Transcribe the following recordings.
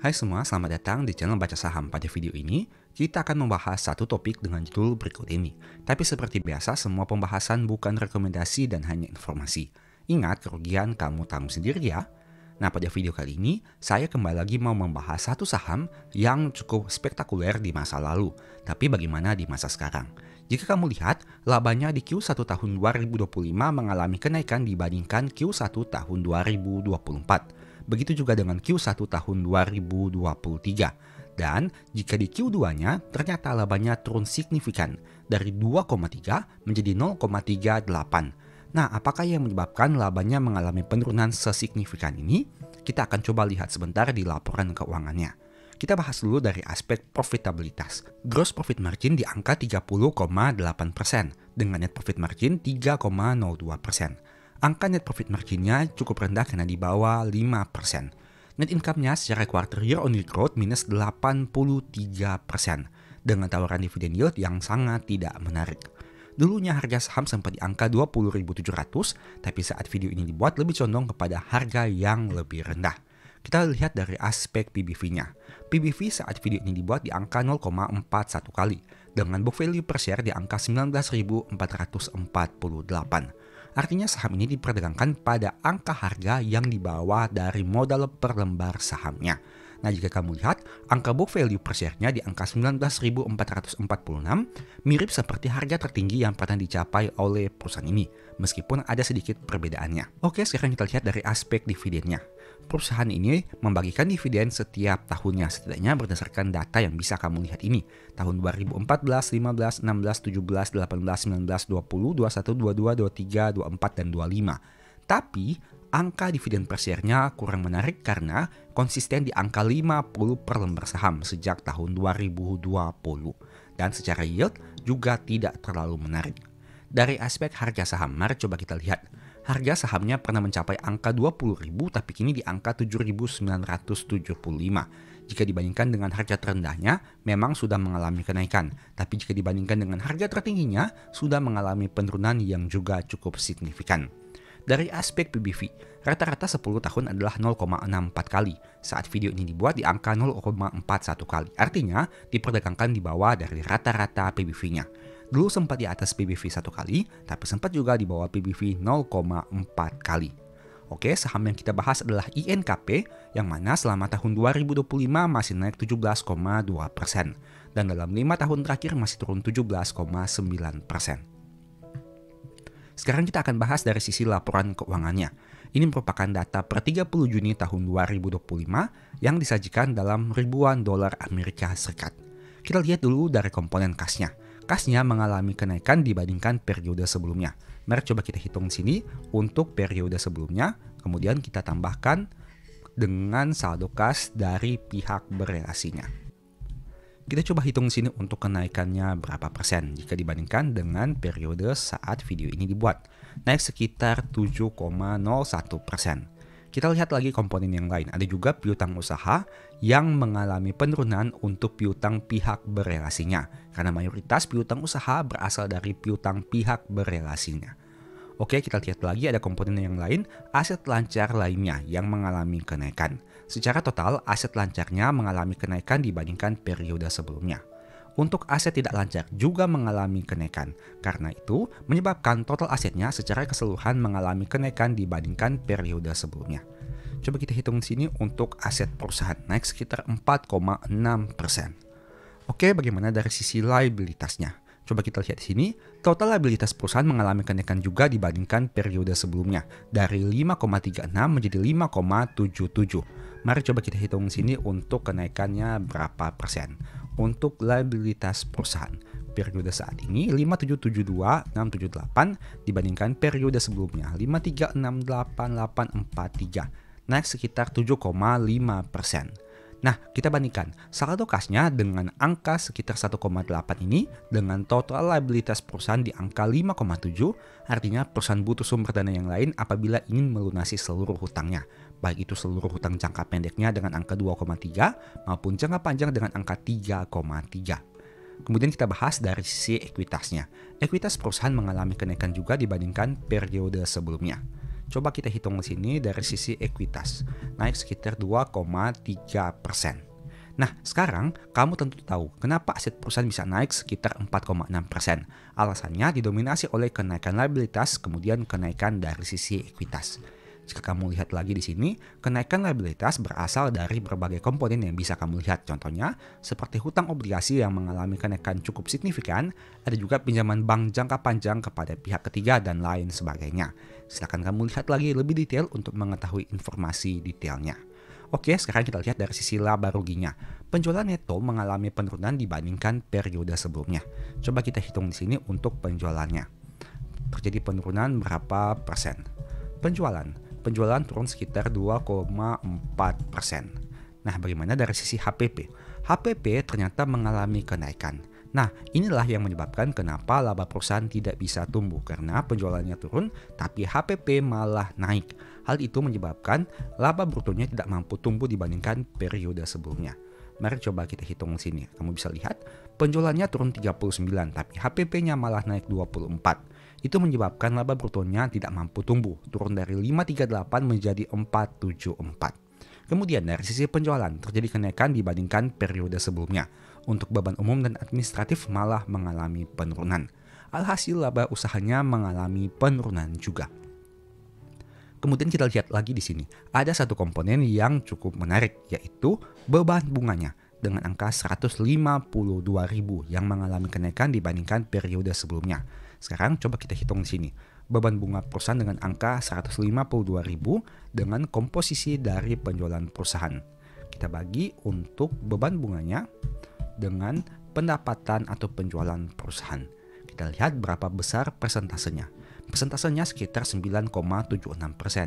Hai semua, selamat datang di channel Baca Saham. Pada video ini, kita akan membahas satu topik dengan judul berikut ini. Tapi seperti biasa, semua pembahasan bukan rekomendasi dan hanya informasi. Ingat, kerugian kamu tanggung sendiri ya. Nah, pada video kali ini, saya kembali lagi mau membahas satu saham yang cukup spektakuler di masa lalu. Tapi bagaimana di masa sekarang? Jika kamu lihat, labanya di Q1 tahun 2025 mengalami kenaikan dibandingkan Q1 tahun 2024. Begitu juga dengan Q1 tahun 2023. Dan jika di Q2-nya ternyata labanya turun signifikan dari 2,3 menjadi 0,38. Nah, apakah yang menyebabkan labanya mengalami penurunan sesignifikan ini? Kita akan coba lihat sebentar di laporan keuangannya. Kita bahas dulu dari aspek profitabilitas. Gross profit margin di angka 30,8% dengan net profit margin 3,02%. Angka net profit marginnya cukup rendah karena di bawah 5%. Net income-nya secara quarter year on year growth minus 83% dengan tawaran dividend yield yang sangat tidak menarik. Dulunya harga saham sempat di angka 20.700, tapi saat video ini dibuat lebih condong kepada harga yang lebih rendah. Kita lihat dari aspek PBV-nya. PBV saat video ini dibuat di angka 0,41 kali, dengan book value per share di angka 19.448. Artinya saham ini diperdagangkan pada angka harga yang di bawah dari modal per lembar sahamnya. Nah, jika kamu lihat, angka book value per share-nya di angka 19.446 mirip seperti harga tertinggi yang pernah dicapai oleh perusahaan ini, meskipun ada sedikit perbedaannya. Oke, sekarang kita lihat dari aspek dividennya. Perusahaan ini membagikan dividen setiap tahunnya, setidaknya berdasarkan data yang bisa kamu lihat ini. Tahun 2014, 15, 16, 17, 18, 19, 20, 21, 22, 23, 24, dan 25. Tapi, angka dividen per share-nya kurang menarik karena konsisten di angka 50 per lembar saham sejak tahun 2020. Dan secara yield juga tidak terlalu menarik. Dari aspek harga saham, mari coba kita lihat. Harga sahamnya pernah mencapai angka 20.000 tapi kini di angka 7.975. Jika dibandingkan dengan harga terendahnya, memang sudah mengalami kenaikan. Tapi jika dibandingkan dengan harga tertingginya, sudah mengalami penurunan yang juga cukup signifikan. Dari aspek PBV, rata-rata 10 tahun adalah 0,64 kali. Saat video ini dibuat di angka 0,41 kali. Artinya, diperdagangkan di bawah dari rata-rata PBV-nya. Dulu sempat di atas PBV 1 kali, tapi sempat juga di bawah PBV 0,4 kali. Oke, saham yang kita bahas adalah INKP, yang mana selama tahun 2025 masih naik 17,2%. Dan dalam 5 tahun terakhir masih turun 17,9%. Sekarang kita akan bahas dari sisi laporan keuangannya. Ini merupakan data per 30 Juni tahun 2025 yang disajikan dalam ribuan dolar Amerika Serikat. Kita lihat dulu dari komponen kasnya. Kasnya mengalami kenaikan dibandingkan periode sebelumnya. Mari coba kita hitung sini untuk periode sebelumnya, kemudian kita tambahkan dengan saldo kas dari pihak berelasinya. Kita coba hitung sini untuk kenaikannya berapa persen jika dibandingkan dengan periode saat video ini dibuat. Naik sekitar 7,01%. Kita lihat lagi komponen yang lain. Ada juga piutang usaha yang mengalami penurunan untuk piutang pihak berelasinya. Karena mayoritas piutang usaha berasal dari piutang pihak berelasinya. Oke, kita lihat lagi ada komponen yang lain, aset lancar lainnya yang mengalami kenaikan. Secara total, aset lancarnya mengalami kenaikan dibandingkan periode sebelumnya. Untuk aset tidak lancar juga mengalami kenaikan. Karena itu, menyebabkan total asetnya secara keseluruhan mengalami kenaikan dibandingkan periode sebelumnya. Coba kita hitung sini untuk aset perusahaan, naik sekitar 4,6%. Oke, bagaimana dari sisi liabilitasnya? Coba kita lihat di sini, total liabilitas perusahaan mengalami kenaikan juga dibandingkan periode sebelumnya, dari 5,36 menjadi 5,77. Mari coba kita hitung sini untuk kenaikannya berapa persen. Untuk liabilitas perusahaan, periode saat ini 5772,678 dibandingkan periode sebelumnya 5368,843, naik sekitar 7,5%. Nah, kita bandingkan saldo kasnya dengan angka sekitar 1,8 ini dengan total liabilitas perusahaan di angka 5,7, artinya perusahaan butuh sumber dana yang lain apabila ingin melunasi seluruh hutangnya. Baik itu seluruh hutang jangka pendeknya dengan angka 2,3 maupun jangka panjang dengan angka 3,3. Kemudian kita bahas dari sisi ekuitasnya. Ekuitas perusahaan mengalami kenaikan juga dibandingkan periode sebelumnya. Coba kita hitung di sini dari sisi ekuitas, naik sekitar 2,3%. Nah, sekarang kamu tentu tahu kenapa aset perusahaan bisa naik sekitar 4,6%. Alasannya didominasi oleh kenaikan liabilitas, kemudian kenaikan dari sisi ekuitas. Jika kamu lihat lagi di sini, kenaikan liabilitas berasal dari berbagai komponen yang bisa kamu lihat. Contohnya, seperti hutang obligasi yang mengalami kenaikan cukup signifikan, ada juga pinjaman bank jangka panjang kepada pihak ketiga, dan lain sebagainya. Silakan kamu lihat lagi lebih detail untuk mengetahui informasi detailnya. Oke, sekarang kita lihat dari sisi laba ruginya. Penjualan neto mengalami penurunan dibandingkan periode sebelumnya. Coba kita hitung di sini untuk penjualannya. Terjadi penurunan berapa persen? Penjualan turun sekitar 2,4%. Nah, bagaimana dari sisi HPP? HPP ternyata mengalami kenaikan. Nah, inilah yang menyebabkan kenapa laba perusahaan tidak bisa tumbuh, karena penjualannya turun tapi HPP malah naik. Hal itu menyebabkan laba brutonya tidak mampu tumbuh dibandingkan periode sebelumnya. Mari coba kita hitung sini. Kamu bisa lihat penjualannya turun 39 tapi HPP-nya malah naik 24. Itu menyebabkan laba brutonya tidak mampu tumbuh, turun dari 538 menjadi 474. Kemudian dari sisi penjualan terjadi kenaikan dibandingkan periode sebelumnya. Untuk beban umum dan administratif malah mengalami penurunan. Alhasil laba usahanya mengalami penurunan juga. Kemudian kita lihat lagi di sini, ada satu komponen yang cukup menarik, yaitu beban bunganya dengan angka 152.000 yang mengalami kenaikan dibandingkan periode sebelumnya. Sekarang coba kita hitung di sini. Beban bunga perusahaan dengan angka 152.000 dengan komposisi dari penjualan perusahaan. Kita bagi untuk beban bunganya dengan pendapatan atau penjualan perusahaan. Kita lihat berapa besar persentasenya. Persentasenya sekitar 9,76%,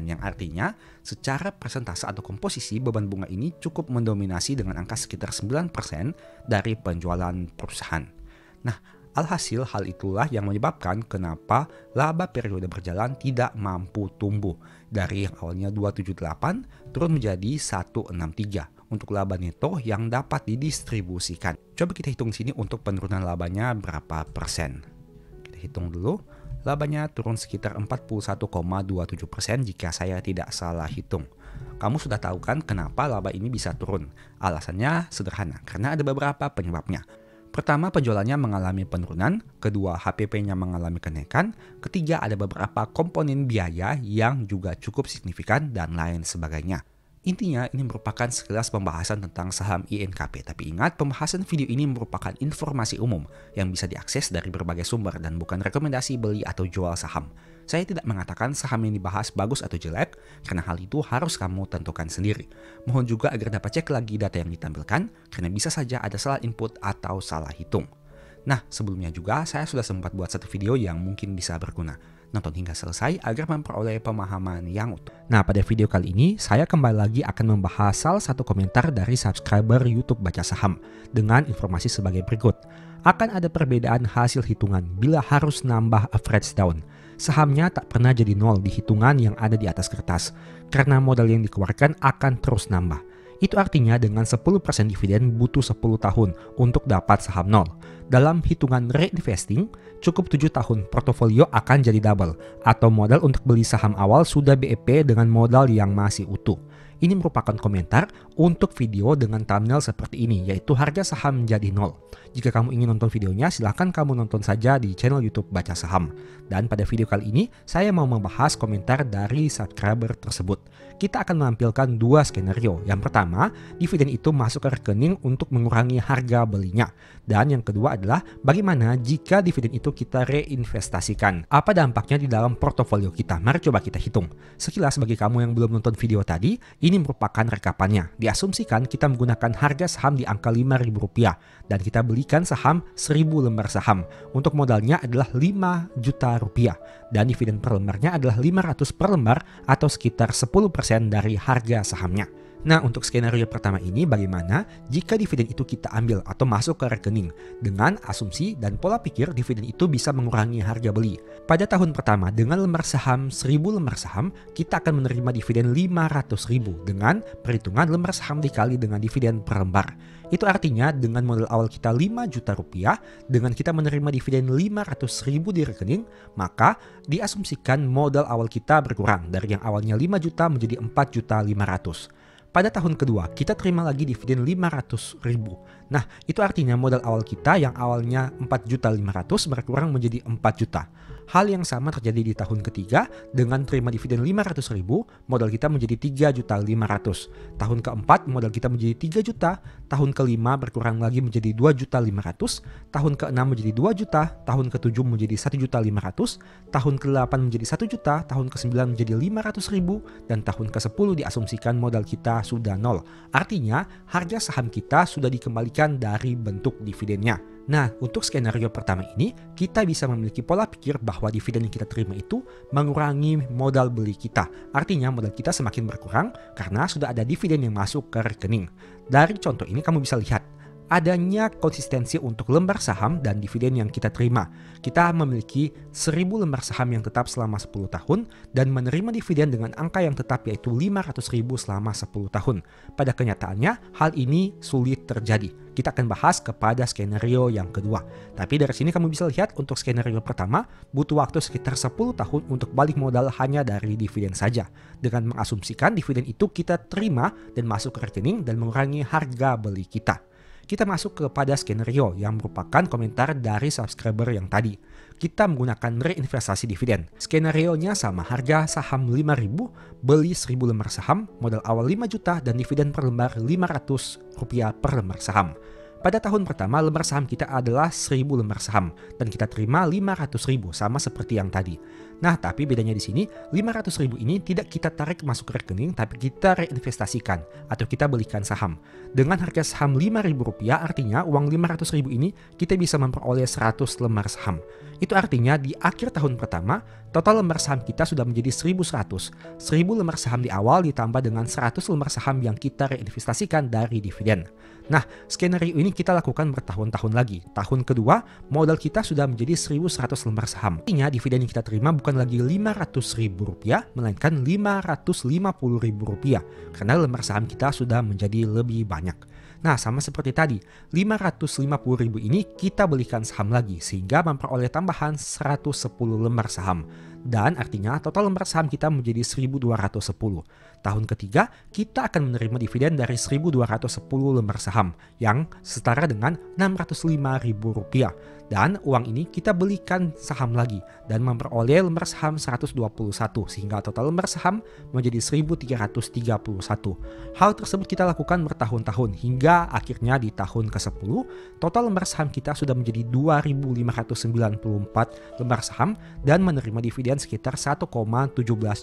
yang artinya secara persentase atau komposisi beban bunga ini cukup mendominasi dengan angka sekitar 9% dari penjualan perusahaan. Nah, alhasil hal itulah yang menyebabkan kenapa laba periode berjalan tidak mampu tumbuh. Dari yang awalnya 278 turun menjadi 163 untuk laba neto yang dapat didistribusikan. Coba kita hitung sini untuk penurunan labanya berapa persen. Kita hitung dulu. Labanya turun sekitar 41,27% jika saya tidak salah hitung. Kamu sudah tahu kan kenapa laba ini bisa turun? Alasannya sederhana, karena ada beberapa penyebabnya. Pertama, penjualannya mengalami penurunan. Kedua, HPP-nya mengalami kenaikan. Ketiga, ada beberapa komponen biaya yang juga cukup signifikan dan lain sebagainya. Intinya, ini merupakan sekilas pembahasan tentang saham INKP. Tapi ingat, pembahasan video ini merupakan informasi umum yang bisa diakses dari berbagai sumber dan bukan rekomendasi beli atau jual saham. Saya tidak mengatakan saham yang dibahas bagus atau jelek, karena hal itu harus kamu tentukan sendiri. Mohon juga agar dapat cek lagi data yang ditampilkan, karena bisa saja ada salah input atau salah hitung. Nah, sebelumnya juga saya sudah sempat buat satu video yang mungkin bisa berguna. Nonton hingga selesai agar memperoleh pemahaman yang utuh. Nah, pada video kali ini saya kembali lagi akan membahas salah satu komentar dari subscriber YouTube Baca Saham dengan informasi sebagai berikut. Akan ada perbedaan hasil hitungan bila harus nambah average down. Sahamnya tak pernah jadi nol di hitungan yang ada di atas kertas, karena modal yang dikeluarkan akan terus nambah. Itu artinya dengan 10% dividen butuh 10 tahun untuk dapat saham nol. Dalam hitungan reinvesting, cukup 7 tahun portofolio akan jadi double, atau modal untuk beli saham awal sudah BEP dengan modal yang masih utuh. Ini merupakan komentar untuk video dengan thumbnail seperti ini, yaitu harga saham jadi nol. Jika kamu ingin nonton videonya, silahkan kamu nonton saja di channel YouTube Baca Saham. Dan pada video kali ini, saya mau membahas komentar dari subscriber tersebut. Kita akan menampilkan dua skenario. Yang pertama, dividen itu masuk ke rekening untuk mengurangi harga belinya. Dan yang kedua adalah bagaimana jika dividen itu kita reinvestasikan. Apa dampaknya di dalam portofolio kita? Mari coba kita hitung. Sekilas bagi kamu yang belum nonton video tadi, ini merupakan rekapannya. Diasumsikan kita menggunakan harga saham di angka Rp5.000 dan kita belikan saham 1000 lembar saham. Untuk modalnya adalah Rp5 juta dan dividen per lembarnya adalah 500 per lembar atau sekitar 10% dari harga sahamnya. Nah, untuk skenario pertama ini bagaimana jika dividen itu kita ambil atau masuk ke rekening dengan asumsi dan pola pikir dividen itu bisa mengurangi harga beli. Pada tahun pertama dengan lembar saham 1000 lembar saham, kita akan menerima dividen 500.000 dengan perhitungan lembar saham dikali dengan dividen per lembar. Itu artinya dengan modal awal kita 5 juta rupiah, dengan kita menerima dividen 500.000 di rekening, maka diasumsikan modal awal kita berkurang dari yang awalnya 5 juta menjadi 4.500.000. Pada tahun kedua, kita terima lagi dividen 500.000. Nah, itu artinya modal awal kita yang awalnya 4.500.000 berkurang menjadi 4 juta. Hal yang sama terjadi di tahun ketiga dengan terima dividen 500.000, modal kita menjadi 3.500.000. Tahun keempat, modal kita menjadi 3 juta. Tahun kelima berkurang lagi menjadi 2.500.000. Tahun keenam menjadi 2 juta. Tahun ketujuh menjadi 1.500.000. Tahun ke-8 menjadi 1 juta. Tahun ke-9 menjadi 500.000. Dan tahun ke-10 diasumsikan modal kita sudah nol. Artinya, harga saham kita sudah dikembalikan dari bentuk dividennya. Nah, untuk skenario pertama ini, kita bisa memiliki pola pikir bahwa dividen yang kita terima itu mengurangi modal beli kita. Artinya modal kita semakin berkurang karena sudah ada dividen yang masuk ke rekening. Dari contoh ini kamu bisa lihat adanya konsistensi untuk lembar saham dan dividen yang kita terima. Kita memiliki 1000 lembar saham yang tetap selama 10 tahun dan menerima dividen dengan angka yang tetap yaitu 500.000 selama 10 tahun. Pada kenyataannya hal ini sulit terjadi. Kita akan bahas kepada skenario yang kedua. Tapi dari sini kamu bisa lihat untuk skenario pertama butuh waktu sekitar 10 tahun untuk balik modal hanya dari dividen saja. Dengan mengasumsikan dividen itu kita terima dan masuk ke rekening dan mengurangi harga beli kita. Kita masuk kepada skenario yang merupakan komentar dari subscriber yang tadi. Kita menggunakan reinvestasi dividen. Skenarionya sama, harga saham 5.000, beli 1.000 lembar saham, modal awal 5 juta dan dividen per lembar Rp500 per lembar saham. Pada tahun pertama lembar saham kita adalah 1.000 lembar saham dan kita terima 500.000 sama seperti yang tadi. Nah, tapi bedanya di sini 500.000 ini tidak kita tarik masuk ke rekening tapi kita reinvestasikan atau kita belikan saham. Dengan harga saham Rp5.000 artinya uang 500.000 ini kita bisa memperoleh 100 lembar saham. Itu artinya di akhir tahun pertama total lembar saham kita sudah menjadi 1.100. 1.000 lembar saham di awal ditambah dengan 100 lembar saham yang kita reinvestasikan dari dividen. Nah, skenario ini kita lakukan bertahun-tahun lagi. Tahun kedua, modal kita sudah menjadi 1.100 lembar saham. Artinya dividen yang kita terima bukan lagi Rp500.000, melainkan Rp550.000 karena lembar saham kita sudah menjadi lebih banyak. Nah, sama seperti tadi, 550.000 ini kita belikan saham lagi sehingga memperoleh tambahan 110 lembar saham. Dan artinya total lembar saham kita menjadi 1.210. Tahun ketiga, kita akan menerima dividen dari 1.210 lembar saham yang setara dengan Rp605.000. Dan uang ini kita belikan saham lagi dan memperoleh lembar saham 121 sehingga total lembar saham menjadi 1.331. Hal tersebut kita lakukan bertahun-tahun hingga akhirnya di tahun ke-10 total lembar saham kita sudah menjadi 2.594 lembar saham dan menerima dividen sekitar 1,17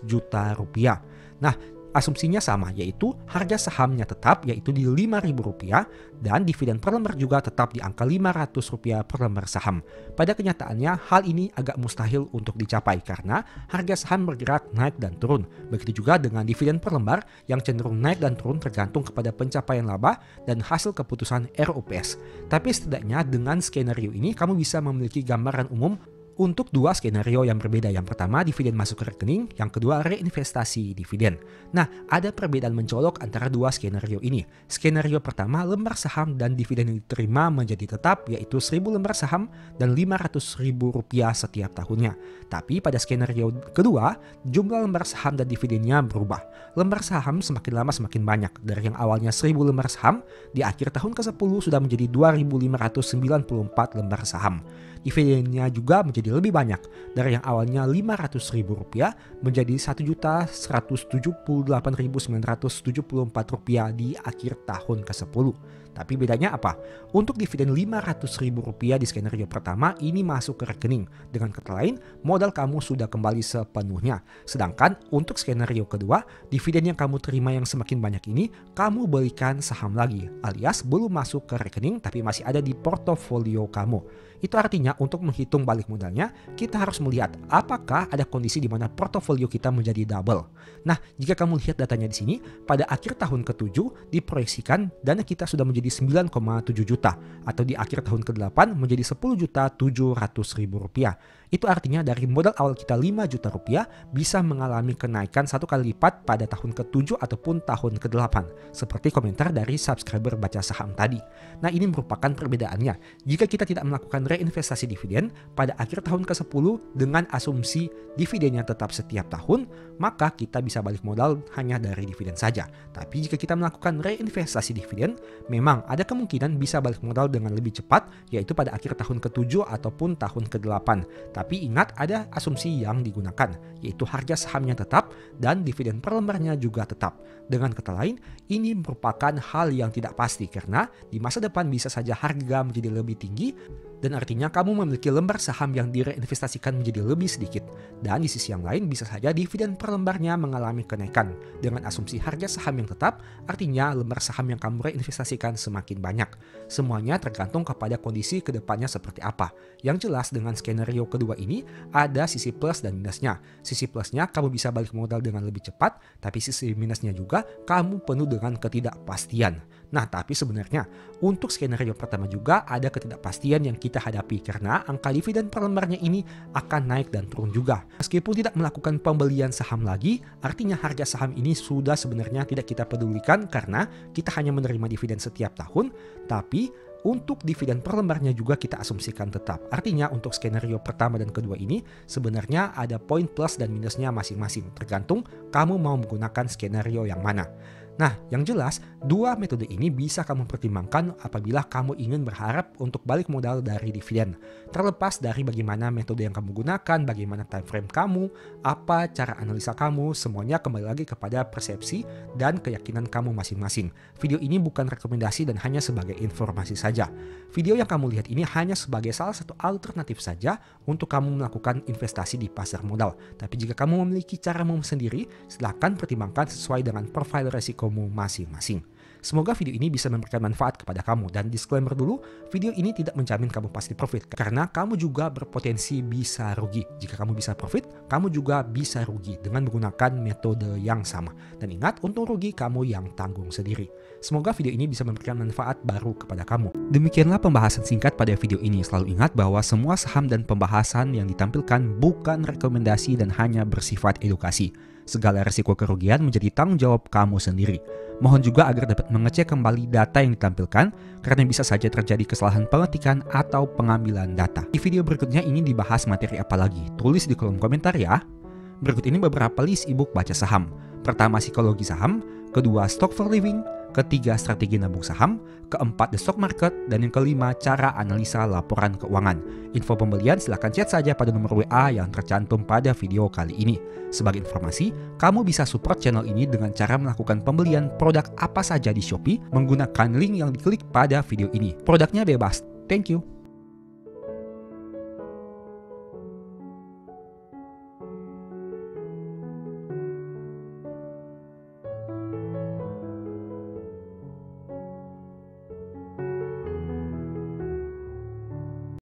juta rupiah. Nah, asumsinya sama, yaitu harga sahamnya tetap yaitu di Rp5.000 dan dividen per lembar juga tetap di angka Rp500 per lembar saham. Pada kenyataannya hal ini agak mustahil untuk dicapai karena harga saham bergerak naik dan turun. Begitu juga dengan dividen per lembar yang cenderung naik dan turun tergantung kepada pencapaian laba dan hasil keputusan RUPS. Tapi setidaknya dengan skenario ini kamu bisa memiliki gambaran umum untuk dua skenario yang berbeda. Yang pertama dividen masuk ke rekening, yang kedua reinvestasi dividen. Nah, ada perbedaan mencolok antara dua skenario ini. Skenario pertama lembar saham dan dividen yang diterima menjadi tetap yaitu 1.000 lembar saham dan Rp500.000 setiap tahunnya. Tapi pada skenario kedua jumlah lembar saham dan dividennya berubah. Lembar saham semakin lama semakin banyak. Dari yang awalnya 1.000 lembar saham, di akhir tahun ke-10 sudah menjadi 2.594 lembar saham. Dividennya juga menjadi lebih banyak, dari yang awalnya Rp500.000 menjadi Rp1.178.974 di akhir tahun ke-10. Tapi bedanya apa? Untuk dividen Rp500.000 di skenario pertama ini masuk ke rekening. Dengan kata lain, modal kamu sudah kembali sepenuhnya. Sedangkan untuk skenario kedua, dividen yang kamu terima yang semakin banyak ini, kamu belikan saham lagi, alias belum masuk ke rekening tapi masih ada di portofolio kamu. Itu artinya untuk menghitung balik modalnya, kita harus melihat apakah ada kondisi di mana portofolio kita menjadi double. Nah, jika kamu lihat datanya di sini, pada akhir tahun ke-7 diproyeksikan dana kita sudah menjadi 9,7 juta atau di akhir tahun ke-8 menjadi 10.700.000 rupiah. Itu artinya dari modal awal kita 5 juta rupiah bisa mengalami kenaikan 1 kali lipat pada tahun ke-7 ataupun tahun ke-8. Seperti komentar dari subscriber baca saham tadi. Nah, ini merupakan perbedaannya. Jika kita tidak melakukan reinvestasi dividen pada akhir tahun ke-10 dengan asumsi dividennya tetap setiap tahun, maka kita bisa balik modal hanya dari dividen saja. Tapi jika kita melakukan reinvestasi dividen, memang ada kemungkinan bisa balik modal dengan lebih cepat, yaitu pada akhir tahun ke-7 ataupun tahun ke-8. Tapi ingat ada asumsi yang digunakan, yaitu harga sahamnya tetap dan dividen per lembarnya juga tetap. Dengan kata lain, ini merupakan hal yang tidak pasti karena di masa depan bisa saja harga menjadi lebih tinggi dan artinya kamu memiliki lembar saham yang direinvestasikan menjadi lebih sedikit. Dan di sisi yang lain bisa saja dividen per lembarnya mengalami kenaikan. Dengan asumsi harga saham yang tetap, artinya lembar saham yang kamu reinvestasikan semakin banyak. Semuanya tergantung kepada kondisi kedepannya seperti apa. Yang jelas dengan skenario kedua ini ada sisi plus dan minusnya. Sisi plusnya kamu bisa balik modal dengan lebih cepat, tapi sisi minusnya juga kamu penuh dengan ketidakpastian. Nah, tapi sebenarnya untuk skenario pertama juga ada ketidakpastian yang kita hadapi karena angka dividen per lembarnya ini akan naik dan turun juga. Meskipun tidak melakukan pembelian saham lagi, artinya harga saham ini sudah sebenarnya tidak kita pedulikan karena kita hanya menerima dividen setiap tahun, tapi untuk dividen per lembarnya juga kita asumsikan tetap. Artinya untuk skenario pertama dan kedua ini sebenarnya ada poin plus dan minusnya masing-masing. Tergantung kamu mau menggunakan skenario yang mana. Nah, yang jelas, dua metode ini bisa kamu pertimbangkan apabila kamu ingin berharap untuk balik modal dari dividen. Terlepas dari bagaimana metode yang kamu gunakan, bagaimana time frame kamu, apa cara analisa kamu, semuanya kembali lagi kepada persepsi dan keyakinan kamu masing-masing. Video ini bukan rekomendasi dan hanya sebagai informasi saja. Video yang kamu lihat ini hanya sebagai salah satu alternatif saja untuk kamu melakukan investasi di pasar modal. Tapi jika kamu memiliki caramu sendiri, silakan pertimbangkan sesuai dengan profil resikomu masing-masing. Semoga video ini bisa memberikan manfaat kepada kamu. Dan disclaimer dulu, video ini tidak menjamin kamu pasti profit karena kamu juga berpotensi bisa rugi. Jika kamu bisa profit, kamu juga bisa rugi dengan menggunakan metode yang sama. Dan ingat, untung rugi kamu yang tanggung sendiri. Semoga video ini bisa memberikan manfaat baru kepada kamu. Demikianlah pembahasan singkat pada video ini. Selalu ingat bahwa semua saham dan pembahasan yang ditampilkan bukan rekomendasi dan hanya bersifat edukasi. Segala risiko kerugian menjadi tanggung jawab kamu sendiri. Mohon juga agar dapat mengecek kembali data yang ditampilkan karena bisa saja terjadi kesalahan pengetikan atau pengambilan data. Di video berikutnya ini dibahas materi apa lagi? Tulis di kolom komentar ya. Berikut ini beberapa list ebook baca saham. Pertama, psikologi saham. Kedua, stock for living. Ketiga, strategi nabung saham. Keempat, the stock market. Dan yang kelima, cara analisa laporan keuangan. Info pembelian silahkan chat saja pada nomor WA yang tercantum pada video kali ini. Sebagai informasi, kamu bisa support channel ini dengan cara melakukan pembelian produk apa saja di Shopee menggunakan link yang diklik pada video ini. Produknya bebas. Thank you.